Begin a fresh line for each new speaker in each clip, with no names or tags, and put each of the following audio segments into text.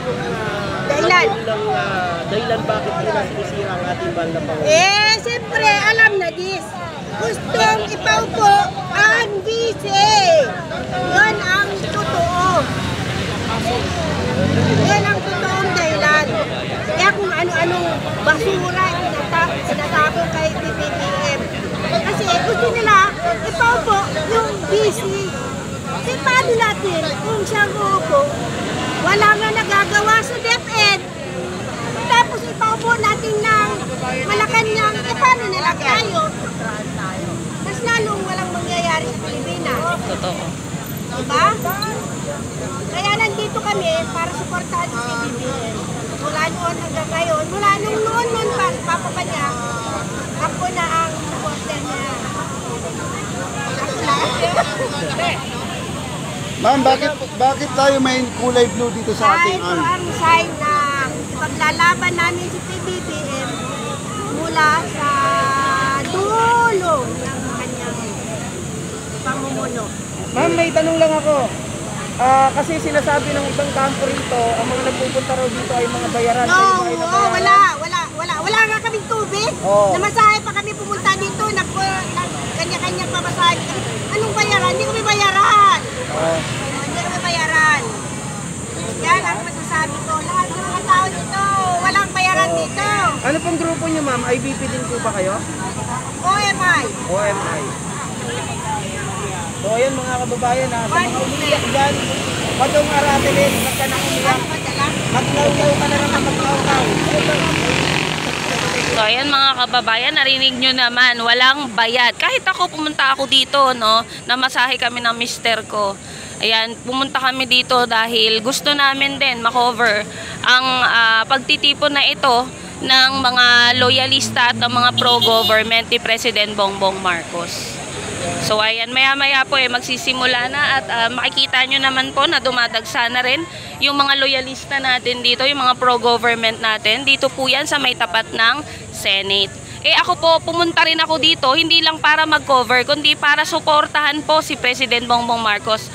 yung
dahilan?
dahilan bakit nila sinisira ang ating mahal na Pangulo?
Siyempre, alam na this. Gustong ipaupo ang DC. Yan ang totoo. Yan ang totoong dahilan. Kaya kung ano-anong basura sinatapon kay PBBM. Kasi gusto nila ipaupo yung DC. Kasi paano natin kung siyang uupo, wala nga nagagawa sa DepEd. Tapos ipaupo natin ng Malacanang, paano nila tayo? Mas lalong walang mangyayari sa Pilipinas.
Totoo.
Diba? Kaya nandito kami para suportahan si PBBM. Mula noon hanggang ngayon, mula nung noon pa, papa pa niya, ako na ang supporter niya. Ako na.
Ma'am, bakit tayo may kulay blue dito sa ating
Ito ang sign na paglalaban namin si PBBM mula sa dulo ng kanyang pamumuno.
Ma'am, may tanong lang ako. Kasi sinasabi ng ibang kampo rito, ang mga nagpupunta raw dito ay mga bayaran.
No, wala nga kaming tubig. Namasahe pa kami pumunta dito, kanya-kanyang pamasahe. Anong bayaran? Hindi kami bayaran. Hindi kami bayaran. Yan ang masasabi ko. Lahat ng mga tao dito, walang bayaran dito.
Ano pong grupo niyo, ma'am? IBP din po ba kayo?
OMI.
OMI. So ayan mga kababayan, sa mga umiiyak dyan, patong aratilis, huwag ka nang umiyak. Maglaw-law ka na naman, maglaw-law.
So ayan mga kababayan, narinig nyo naman, walang bayad. Kahit ako pumunta ako dito, no, namasahe kami ng mister ko. Ayan, pumunta kami dito dahil gusto namin din makover ang pagtitipon na ito ng mga loyalista at ng mga pro-government ni President Bongbong Marcos. So ayan, maya-maya po magsisimula na at makikita nyo naman po na dumadagsa na rin yung mga loyalista natin dito, yung mga pro-government natin. Dito po yan sa may tapat ng Senate. Ako po, pumunta rin ako dito, hindi lang para mag-cover, kundi para suportahan po si President Bongbong Marcos.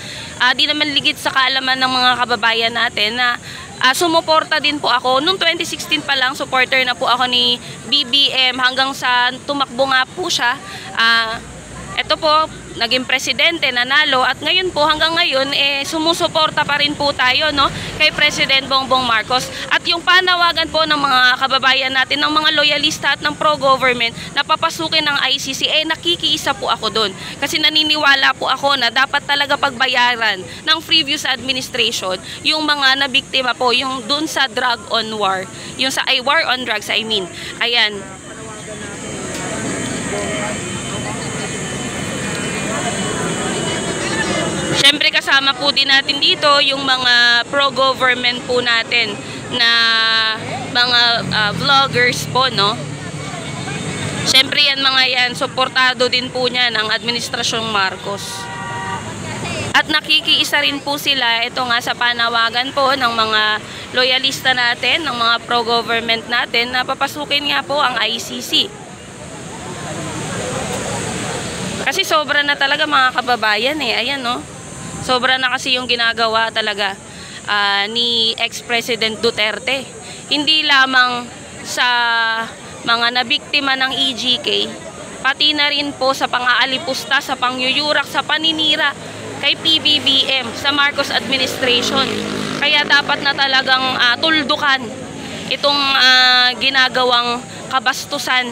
Di naman ligit sa kaalaman ng mga kababayan natin na sumuporta din po ako. Noong 2016 pa lang, supporter na po ako ni BBM hanggang sa tumakbo nga po siya. Ito po, naging presidente, nanalo, at ngayon po, hanggang ngayon, sumusuporta pa rin po tayo, no, kay President Bongbong Marcos. At yung panawagan po ng mga kababayan natin, ng mga loyalista at ng pro-government na papasukin ng ICC, nakikiisa po ako doon. Kasi naniniwala po ako na dapat talaga pagbayaran ng previous administration yung mga nabiktima po, yung doon sa drug on war, yung sa war on drugs, I mean. Ayan. Siyempre kasama po din natin dito yung mga pro-government po natin na mga vloggers po, no? Siyempre yan mga yan, suportado din po niya ng Administrasyong Marcos. At nakikiisa rin po sila, ito nga sa panawagan po ng mga loyalista natin, ng mga pro-government natin na papasukin nga po ang ICC. Kasi sobra na talaga mga kababayan ayan no. Sobra na kasi yung ginagawa talaga ni ex-President Duterte. Hindi lamang sa mga nabiktima ng EJK, pati na rin po sa pang-aalipusta, sa pangyuyurak, sa paninira kay PBBM, sa Marcos administration. Kaya dapat na talagang tuldukan itong ginagawang kabastusan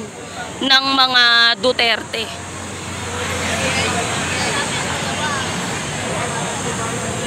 ng mga Duterte.